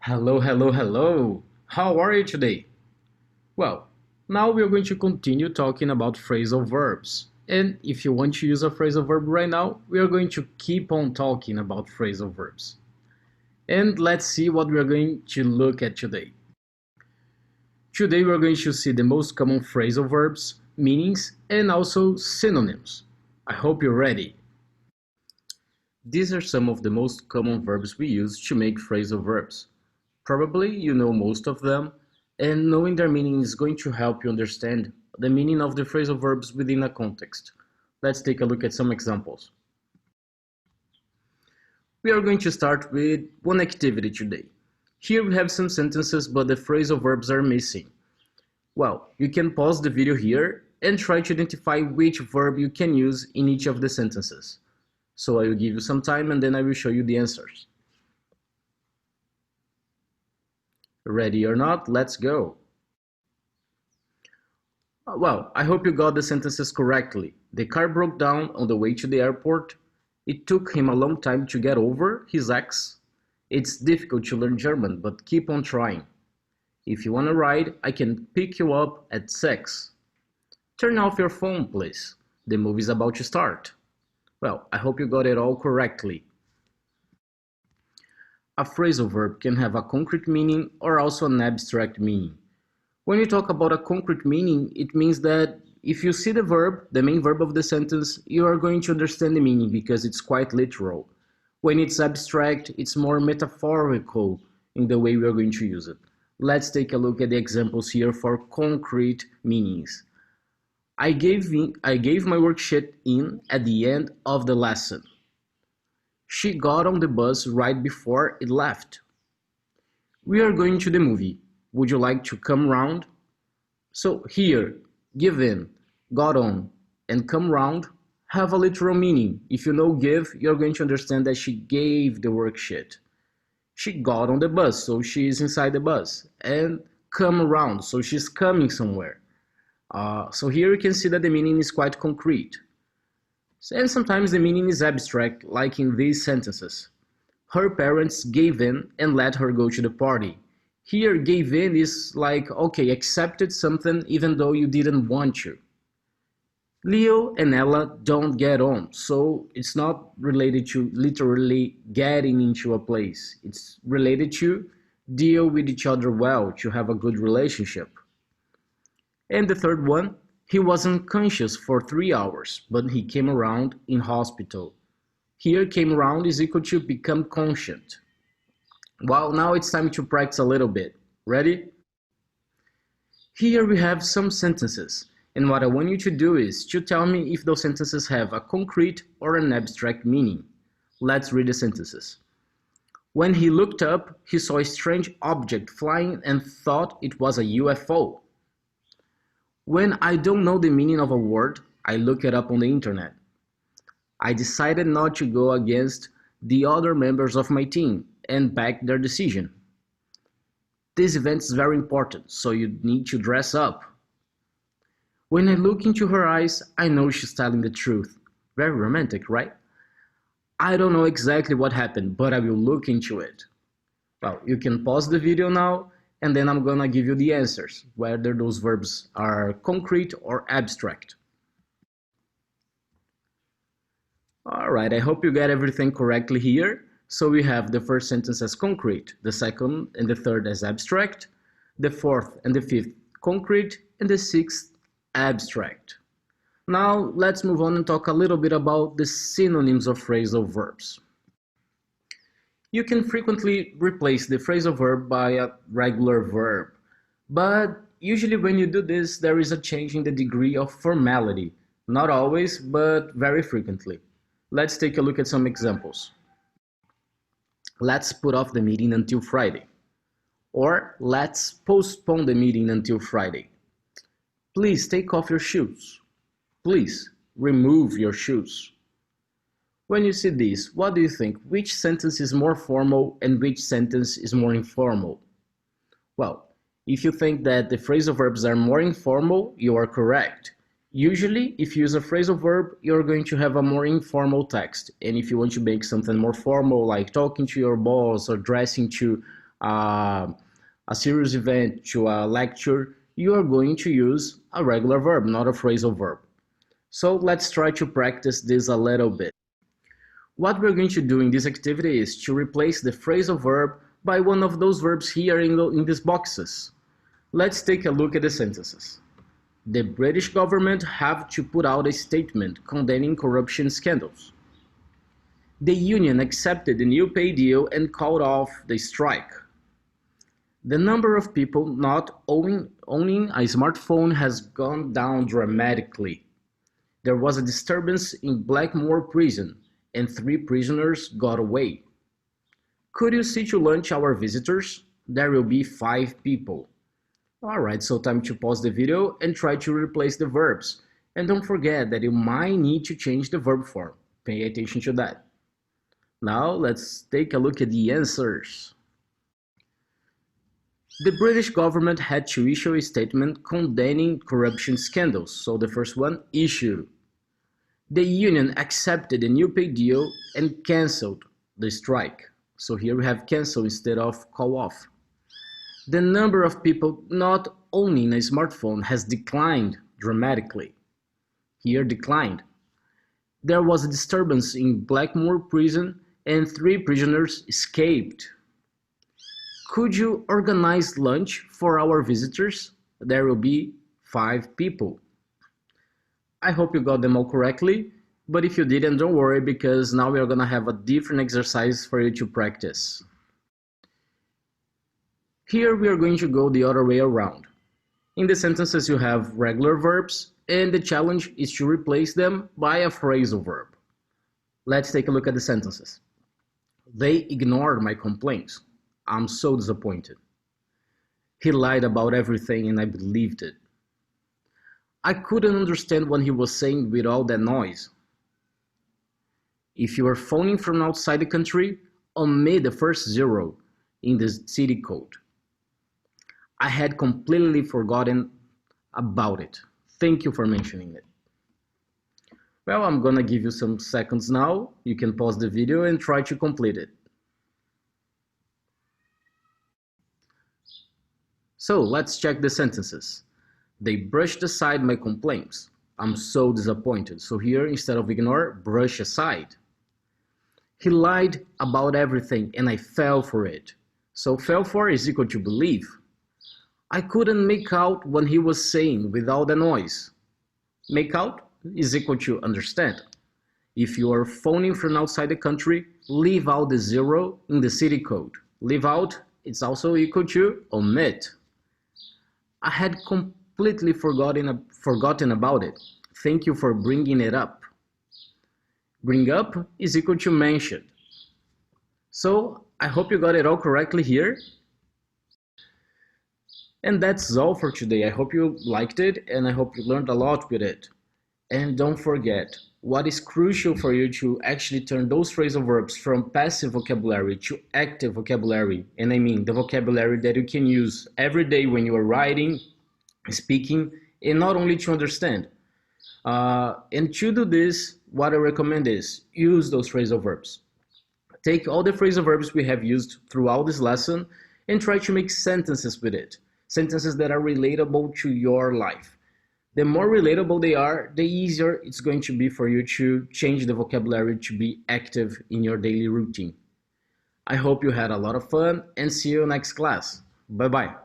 Hello, hello, hello! How are you today? Well, now we are going to continue talking about phrasal verbs. And if you want to use a phrasal verb right now, we are going to keep on talking about phrasal verbs. And let's see what we are going to look at today. Today we are going to see the most common phrasal verbs, meanings, and also synonyms. I hope you're ready. These are some of the most common verbs we use to make phrasal verbs. Probably you know most of them, and knowing their meaning is going to help you understand the meaning of the phrasal verbs within a context. Let's take a look at some examples. We are going to start with one activity today. Here we have some sentences, but the phrasal verbs are missing. Well, you can pause the video here and try to identify which verb you can use in each of the sentences. So I will give you some time and then I will show you the answers. Ready or not, let's go. Well, I hope you got the sentences correctly. The car broke down on the way to the airport. It took him a long time to get over his ex. It's difficult to learn German, but keep on trying. If you want to ride, I can pick you up at 6. Turn off your phone, please. The movie's about to start. Well, I hope you got it all correctly. A phrasal verb can have a concrete meaning or also an abstract meaning. When you talk about a concrete meaning, it means that if you see the verb, the main verb of the sentence, you are going to understand the meaning because it's quite literal. When it's abstract, it's more metaphorical in the way we are going to use it. Let's take a look at the examples here for concrete meanings. I gave my worksheet in at the end of the lesson. She got on the bus right before it left. We are going to the movie. Would you like to come round? So here, give in, got on, and come round have a literal meaning. If you know give, you're going to understand that she gave the worksheet. She got on the bus, so she is inside the bus. And come around, so she's coming somewhere. So here you can see that the meaning is quite concrete. And sometimes the meaning is abstract, like in these sentences. Her parents gave in and let her go to the party. Here, gave in is like, okay, accepted something even though you didn't want to. Leo and Ella don't get on, so it's not related to literally getting into a place. It's related to deal with each other well, to have a good relationship. And the third one, he was unconscious for 3 hours, but he came around in hospital. Here, came around is equal to become conscient. Well, now it's time to practice a little bit. Ready? Here we have some sentences, and what I want you to do is to tell me if those sentences have a concrete or an abstract meaning. Let's read the sentences. When he looked up, he saw a strange object flying and thought it was a UFO. When I don't know the meaning of a word, I look it up on the internet. I decided not to go against the other members of my team and back their decision. This event is very important, so you need to dress up. When I look into her eyes, I know she's telling the truth. Very romantic, right? I don't know exactly what happened, but I will look into it. Well, you can pause the video now, and then I'm gonna give you the answers, whether those verbs are concrete or abstract. Alright, I hope you got everything correctly here. So we have the first sentence as concrete, the second and the third as abstract, the fourth and the fifth concrete, and the sixth abstract. Now let's move on and talk a little bit about the synonyms of phrasal verbs. You can frequently replace the phrasal verb by a regular verb, but usually when you do this, there is a change in the degree of formality. Not always, but very frequently. Let's take a look at some examples. Let's put off the meeting until Friday. Or let's postpone the meeting until Friday. Please take off your shoes. Please remove your shoes. When you see this, what do you think? Which sentence is more formal and which sentence is more informal? Well, if you think that the phrasal verbs are more informal, you are correct. Usually, if you use a phrasal verb, you're going to have a more informal text. And if you want to make something more formal, like talking to your boss or dressing to a serious event, to a lecture, you are going to use a regular verb, not a phrasal verb. So let's try to practice this a little bit. What we're going to do in this activity is to replace the phrasal verb by one of those verbs here in these boxes. Let's take a look at the sentences. The British government have to put out a statement condemning corruption scandals. The union accepted the new pay deal and called off the strike. The number of people not owning a smartphone has gone down dramatically. There was a disturbance in Blackmore prison and 3 prisoners got away. Could you see to lunch our visitors? There will be 5 people. Alright, so time to pause the video and try to replace the verbs. And don't forget that you might need to change the verb form. Pay attention to that. Now let's take a look at the answers. The British government had to issue a statement condemning corruption scandals. So the first one, issue. The union accepted a new pay deal and cancelled the strike. So here we have cancel instead of call off. The number of people not owning a smartphone has declined dramatically. Here declined. There was a disturbance in Blackmore prison and 3 prisoners escaped. Could you organize lunch for our visitors? There will be 5 people. I hope you got them all correctly, but if you didn't, don't worry, because now we are going to have a different exercise for you to practice. Here we are going to go the other way around. In the sentences you have regular verbs, and the challenge is to replace them by a phrasal verb. Let's take a look at the sentences. They ignored my complaints. I'm so disappointed. He lied about everything and I believed it. I couldn't understand what he was saying with all that noise. If you are phoning from outside the country, omit the first 0 in the city code. I had completely forgotten about it. Thank you for mentioning it. Well, I'm gonna give you some seconds now. You can pause the video and try to complete it. So let's check the sentences. They brushed aside my complaints. I'm so disappointed. So here, instead of ignore, brush aside. He lied about everything and I fell for it. So fell for is equal to believe. I couldn't make out what he was saying with all the noise. Make out is equal to understand. If you are phoning from outside the country, leave out the 0 in the city code. Leave out is also equal to omit. I had completely forgotten about it. Thank you for bringing it up. Bring up is equal to mention. So I hope you got it all correctly here. And that's all for today. I hope you liked it and I hope you learned a lot with it. And don't forget, what is crucial for you to actually turn those phrasal verbs from passive vocabulary to active vocabulary, and I mean the vocabulary that you can use every day when you are writing, speaking, and not only to understand. And to do this, what I recommend is use those phrasal verbs. Take all the phrasal verbs we have used throughout this lesson and try to make sentences with it. Sentences that are relatable to your life. The more relatable they are, the easier it's going to be for you to change the vocabulary to be active in your daily routine. I hope you had a lot of fun and see you next class. Bye bye.